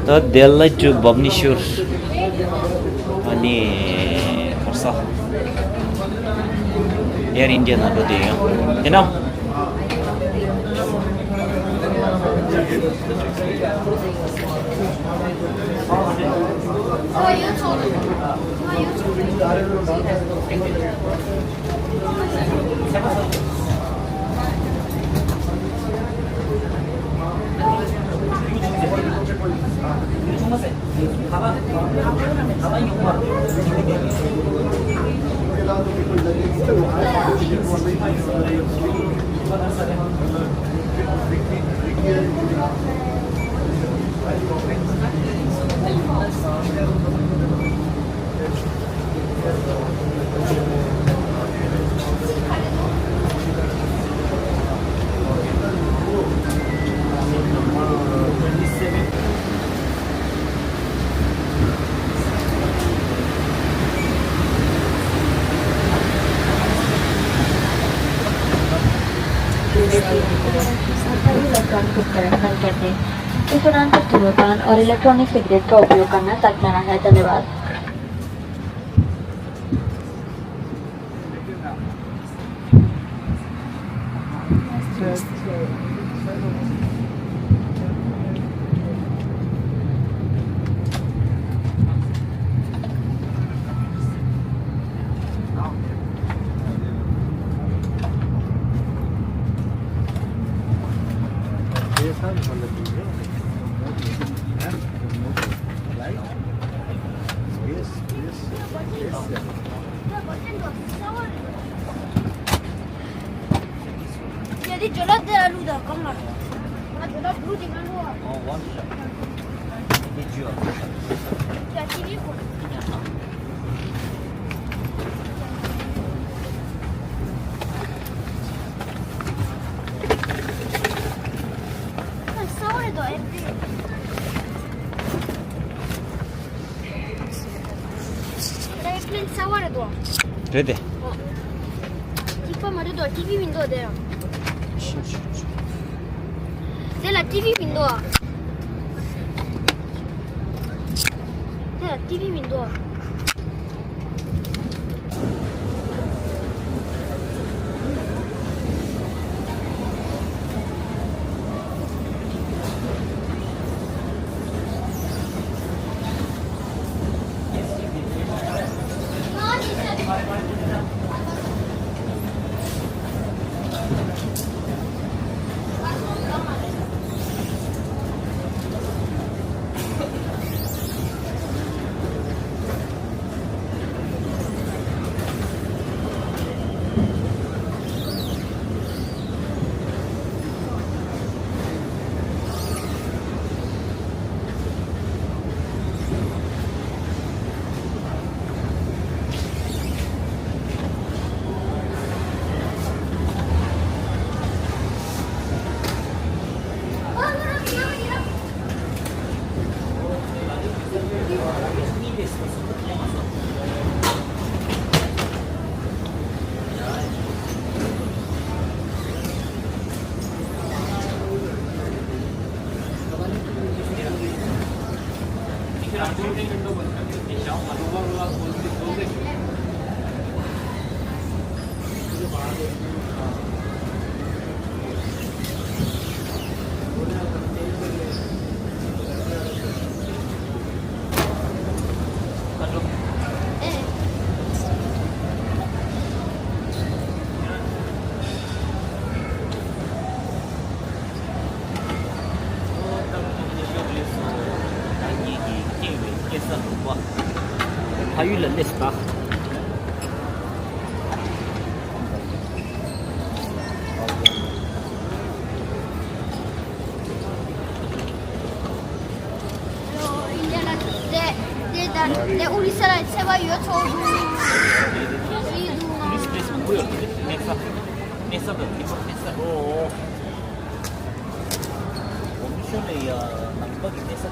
더 델라 to Bhubaneswar 아니 벌써 에어 인디아 나거든요. 되나? Electronic उपकरण बंद कर दें। इस दौरान कुछ धूम्रपान और इलेक्ट्रॉनिक सिगरेट का उपयोग करना सख्त मना है। धन्यवाद। Jadi jodoh dia lu dah kamar. Mana jodoh dulu di mana lu? Oh, one shot. Dijual. Jadi ni pun. Sawah itu empty. Dah clean sawah itu. 그래. Tipe mana tu? TV window dia. Dia lah TV window. Dia lah TV window. Har ju en lista. 내 우리 사람 세봐요 저도 Commission ay nagpag-inesa